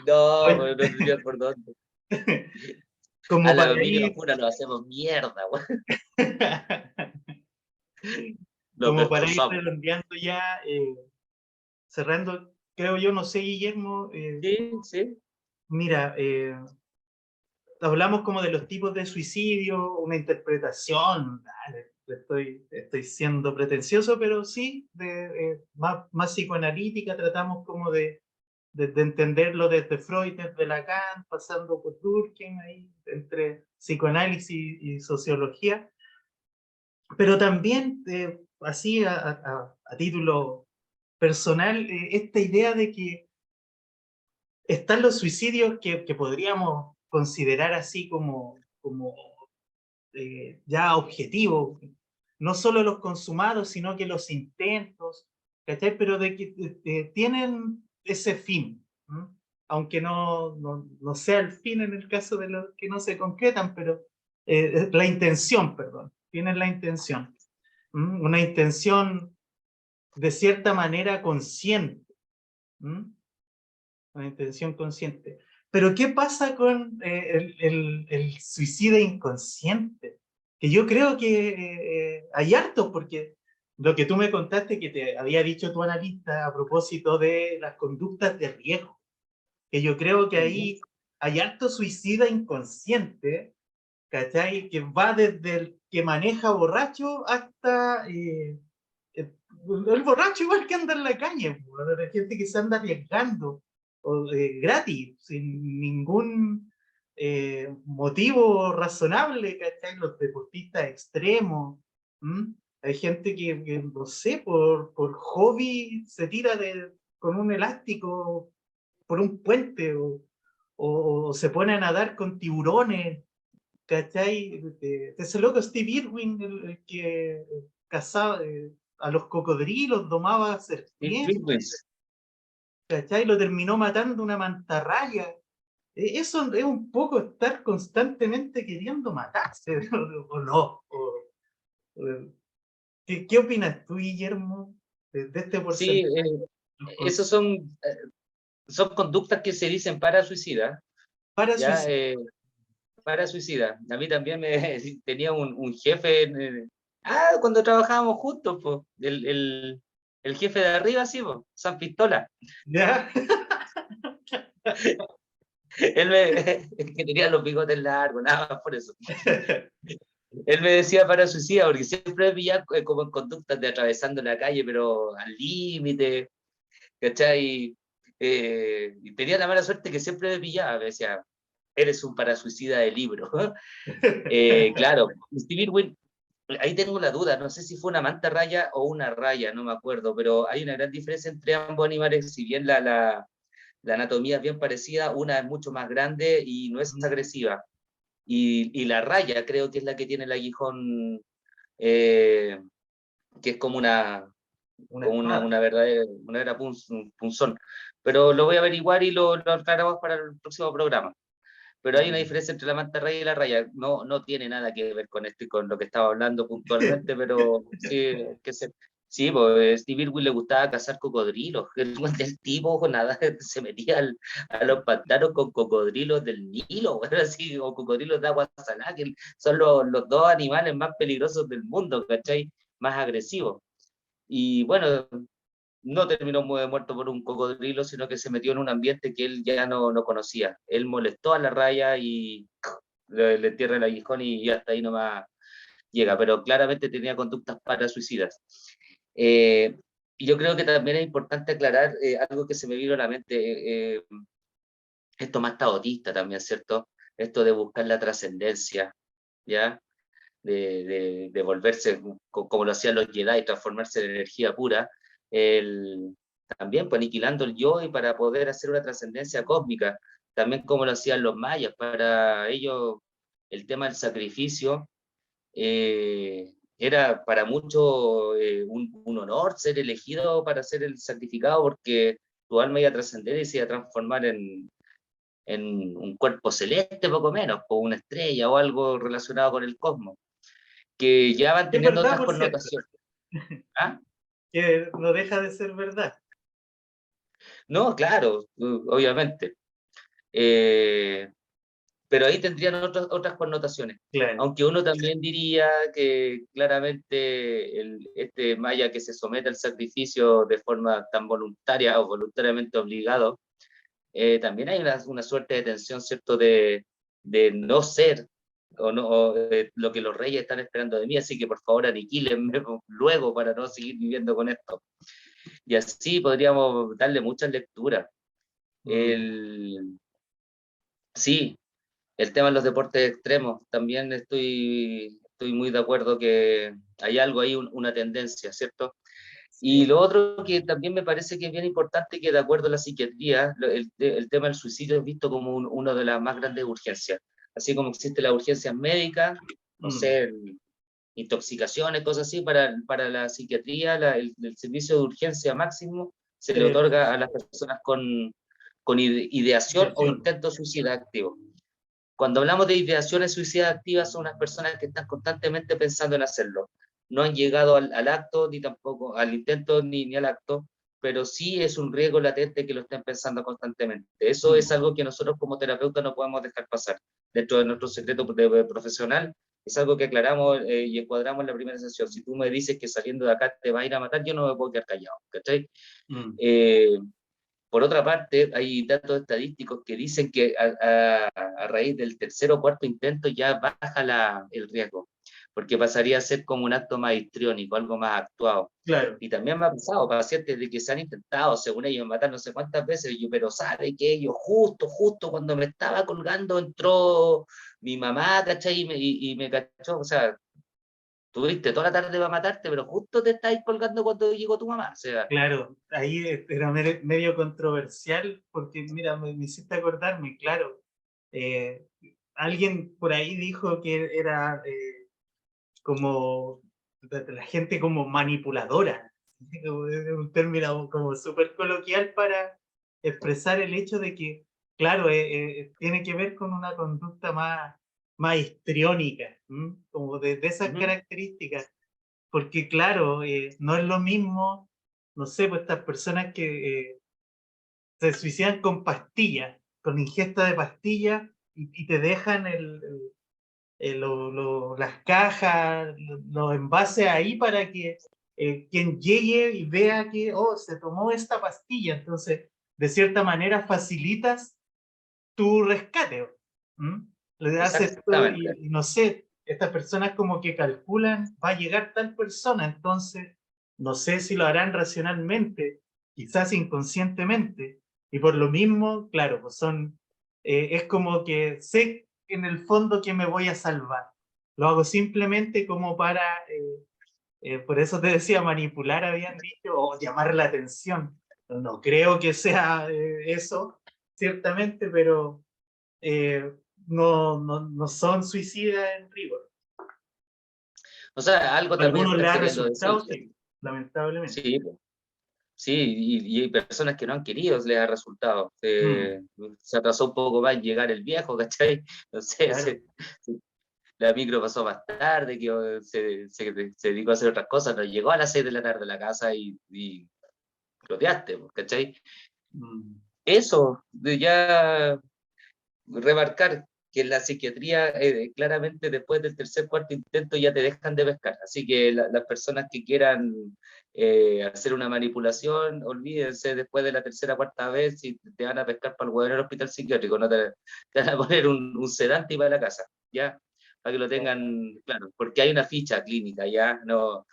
S2: No,
S1: Oye,
S2: bueno, no tendría por dónde. A
S1: como
S2: la
S1: para
S2: familia
S1: ir,
S2: nos funa, lo hacemos mierda, güey. Los
S1: como para ir
S2: destrozamos.
S1: redondeando ya, cerrando, creo yo, no sé, Guillermo,
S2: Sí, sí.
S1: mira, hablamos como de los tipos de suicidio, una interpretación, dale, estoy siendo pretencioso, pero sí, más psicoanalítica, tratamos como de entenderlo desde Freud, desde Lacan, pasando por Durkheim, ahí, entre psicoanálisis y sociología, pero también, así a título personal, esta idea de que están los suicidios que podríamos considerar así como ya objetivos, no solo los consumados, sino que los intentos, ¿cachai? Pero de que tienen ese fin, ¿no? Aunque no sea el fin en el caso de los que no se concretan, pero la intención, perdón, tienen la intención, ¿no? Una intención de cierta manera consciente, ¿no? Una intención consciente. Pero ¿qué pasa con el suicida inconsciente? Que yo creo que hay harto, porque lo que tú me contaste que te había dicho tu analista a propósito de las conductas de riesgo, que yo creo que
S2: Ujú.
S1: ahí hay harto suicida inconsciente, ¿cachai? Que va desde el que maneja borracho hasta el borracho igual que anda en la calle, pues, la gente que se anda arriesgando o, gratis, sin ningún motivo razonable, ¿cachai? Los deportistas extremos. ¿M? Hay gente que, no sé, por hobby se tira con un elástico por un puente o se pone a nadar con tiburones, ¿cachai? Ese loco Steve Irwin, el que cazaba a los cocodrilos, domaba
S2: Steve
S1: serpientes,
S2: Irwins.
S1: ¿cachai? Lo terminó matando una mantarraya. Eso es un poco estar constantemente queriendo matarse, o no. O- ¿qué opinas tú, Guillermo, de este
S2: Sí,
S1: porcentaje?
S2: esos son. son conductas que se dicen para suicida,
S1: Para
S2: ¿ya?
S1: suicidio.
S2: Para suicida. A mí también me tenía un jefe, cuando trabajábamos juntos, po, el jefe de arriba, sí, po, San Pistola.
S1: ¿Ya?
S2: Él que tenía los bigotes largos, nada más por eso. Él me decía para suicida, porque siempre me pillaba como en conductas de atravesando la calle, pero al límite, ¿cachai? Y tenía la mala suerte que siempre me pillaba, me decía, eres un parasuicida de libro. Claro, Steve Irwin, ahí tengo una duda, no sé si fue una mantarraya o una raya, no me acuerdo, pero hay una gran diferencia entre ambos animales, si bien la anatomía es bien parecida, una es mucho más grande y no es agresiva. Y la raya creo que es la que tiene el aguijón, eh, que es como
S1: Una espada.
S2: una verdadera punzón. Pero lo voy a averiguar y lo aclaramos para el próximo programa. Pero hay una
S1: Mm.
S2: diferencia entre la mantarraya y la raya. No, no tiene nada que ver con esto y con lo que estaba hablando puntualmente, pero sí, sí, pues Steve Irwin le gustaba cazar cocodrilos. El tipo con nada se metía a los pantanos con cocodrilos del Nilo, bueno, así, o cocodrilos de agua salada, que son los dos animales más peligrosos del mundo, ¿cachai? Más agresivos. Y bueno, no terminó muerto por un cocodrilo, sino que se metió en un ambiente que él ya no conocía. Él molestó a la raya y le entierra el aguijón y hasta ahí nomás llega, pero claramente tenía conductas para suicidas. Y yo creo que también es importante aclarar algo que se me vino a la mente, esto más taotista también, ¿cierto? Esto de buscar la trascendencia, ¿ya? De volverse, como lo hacían los Jedi, transformarse en energía pura, el, también pues, aniquilando el yo y para poder hacer una trascendencia cósmica, también como lo hacían los mayas, para ellos el tema del sacrificio era para muchos un honor ser elegido para ser el sacrificado porque tu alma iba a trascender y se iba a transformar en un cuerpo celeste, poco menos, o una estrella o algo relacionado con el cosmos que ya van
S1: Es
S2: teniendo
S1: verdad,
S2: otras
S1: por cierto,
S2: connotaciones. ¿Ah?
S1: que no deja de ser verdad.
S2: No, claro, obviamente. Eh, pero ahí tendrían otras connotaciones.
S1: Claro.
S2: Aunque uno también diría que claramente este maya que se somete al sacrificio de forma tan voluntaria o voluntariamente obligado, también hay una suerte de tensión, ¿cierto? De no ser o no, lo que los reyes están esperando de mí, así que por favor aniquílenme luego para no seguir viviendo con esto. Y así podríamos darle muchas lecturas.
S1: Mm.
S2: El, sí, el tema de los deportes extremos, también estoy muy de acuerdo que hay algo ahí, una tendencia, ¿cierto? Y
S1: Sí.
S2: lo otro que también me parece que es bien importante, que de acuerdo a la psiquiatría, el tema del suicidio es visto como una de las más grandes urgencias. Así como existe la urgencia médica, no
S1: Mm.
S2: sé, intoxicaciones, cosas así, para la psiquiatría, el servicio de urgencia máximo se le otorga a las personas con ideación o
S1: Depresión.
S2: intento suicida activo. Cuando hablamos de ideaciones suicidas activas, son unas personas que están constantemente pensando en hacerlo. No han llegado al acto, ni tampoco al intento, ni al acto, pero sí es un riesgo latente que lo estén pensando constantemente. Eso es
S1: Mm.
S2: algo que nosotros como terapeutas no podemos dejar pasar. Dentro de nuestro secreto profesional, es algo que aclaramos y encuadramos en la primera sesión. Si tú me dices que saliendo de acá te va a ir a matar, yo no me puedo quedar callado. ¿Cachai?
S1: Mm.
S2: Eh, por otra parte, hay datos estadísticos que dicen que a raíz del tercer o cuarto intento ya baja el riesgo, porque pasaría a ser como un acto más histriónico, algo más actuado.
S1: Claro.
S2: Y también me ha pasado pacientes de que se han intentado, según ellos, matar no sé cuántas veces, y yo, pero sabe que yo justo cuando me estaba colgando entró mi mamá, ¿cachai? Y me cachó, o sea, tuviste toda la tarde para matarte, pero justo te estáis colgando cuando llegó tu mamá, o sea,
S1: Claro, ahí era medio controversial porque, mira, me hiciste acordarme, claro, eh, alguien por ahí dijo que era como la gente como manipuladora, es un término como súper coloquial para expresar el hecho de que, claro, tiene que ver con una conducta más histriónica, ¿m? Como de esas
S2: ujú,
S1: características, porque claro, no es lo mismo, no sé, pues estas personas que se suicidan con pastillas, con ingesta de pastillas, y te dejan las cajas, los envases ahí para que quien llegue y vea que, oh, se tomó esta pastilla. Entonces, de cierta manera facilitas tu rescate. ¿Mm? Le haces todo
S2: Exactamente.
S1: y no sé, estas personas como que calculan, va a llegar tal persona, entonces no sé si lo harán racionalmente, quizás inconscientemente, y por lo mismo, claro, pues es como que sé en el fondo que me voy a salvar. Lo hago simplemente como para, por eso te decía, manipular, habían dicho, o llamar la atención. No creo que sea eso, ciertamente, pero no son suicidas en rigor.
S2: O sea, algo también
S1: Algunos les
S2: estás
S1: ha
S2: queriendo decir.
S1: resultado, sí, lamentablemente.
S2: Sí, po. Sí, y hay personas que no han querido, les ha resultado.
S1: Mm,
S2: Se atrasó un poco más en llegar el viejo, ¿cachai? No sé,
S1: claro.
S2: la micro pasó más tarde, que se dedicó a hacer otras cosas, no llegó a las 6 de la tarde a la casa y rodeaste, ¿cachai?
S1: Mm,
S2: Eso, de ya remarcar que en la psiquiatría claramente después del tercer, cuarto intento ya te dejan de pescar. Así que las personas que quieran hacer una manipulación, olvídense después de la tercera, cuarta vez si te van a pescar para el hueón en el hospital psiquiátrico, no te van a poner un sedante y para la casa, ¿ya? Para que lo
S1: claro.
S2: tengan claro, porque hay una ficha clínica, ¿ya? No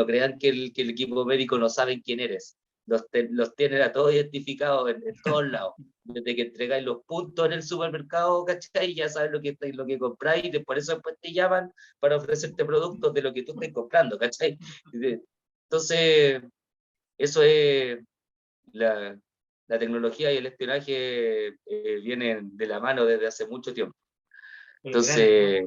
S2: crean que el equipo médico no saben quién eres. Los tienen a todos identificados en todos lados desde que entregáis los puntos en el supermercado, ¿cachai? Ya sabes lo que compráis y por eso después te llaman para ofrecerte productos de lo que tú estés comprando, ¿cachai? Entonces, eso es la tecnología y el espionaje vienen de la mano desde hace mucho tiempo.
S1: El gran error,
S2: Entonces,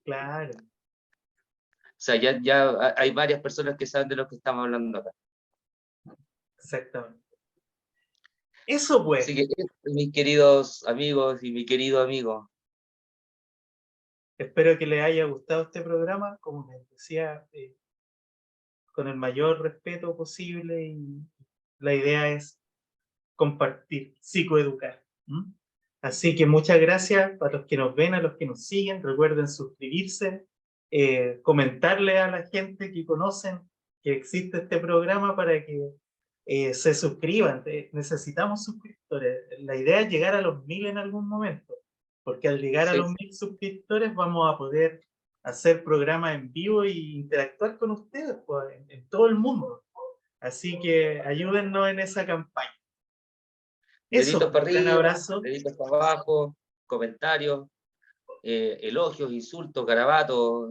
S1: claro,
S2: o sea, ya hay varias personas que saben de lo que estamos hablando acá.
S1: exactamente. Eso
S2: Así
S1: pues,
S2: que, mis queridos amigos y mi querido amigo,
S1: espero que les haya gustado este programa, como les decía, con el mayor respeto posible, y la idea es compartir, psicoeducar. ¿Mm? Así que muchas gracias a los que nos ven, a los que nos siguen. Recuerden suscribirse, comentarle a la gente que conocen que existe este programa para que se suscriban. Necesitamos suscriptores. La idea es llegar a los 1000 en algún momento, porque al llegar a
S2: sí,
S1: los 1000 suscriptores vamos a poder hacer programas en vivo e interactuar con ustedes pues, en todo el mundo. Así que ayúdennos en esa campaña. Eso,
S2: deditos para
S1: un gran
S2: arriba,
S1: abrazo.
S2: deditos para abajo, comentarios, elogios, insultos, garabatos,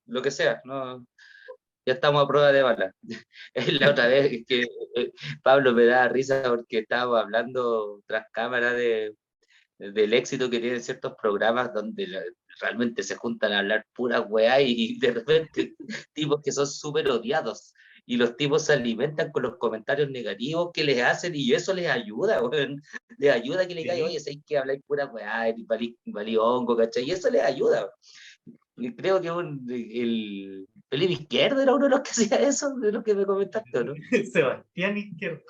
S2: lo que sea, ¿no? Ya estamos a prueba de bala. La otra vez que Pablo me da risa porque estábamos hablando tras cámara del éxito que tienen ciertos programas donde realmente se juntan a hablar pura weá y de repente tipos que son súper odiados y los tipos se alimentan con los comentarios negativos que les hacen y eso les ayuda, weón. Les ayuda que le caiga, oye,
S1: Sí,
S2: ¿sabes que habláis pura weá, valí hongo, ¿cachai? Y eso les ayuda. Y creo que el Felipe Izquierdo era uno de los que hacía eso, de los que me comentaste, ¿no?
S1: Sebastián Izquierdo.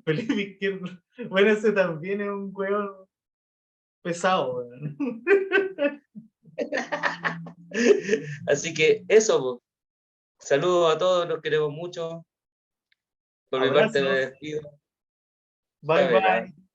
S1: Felipe Izquierdo. Bueno, ese también es un huevo pesado. Weón.
S2: Así que eso, po. Saludos a todos, los queremos mucho. Por mi parte me
S1: Abrazos.
S2: despido.
S1: Bye
S2: Chabela.
S1: bye.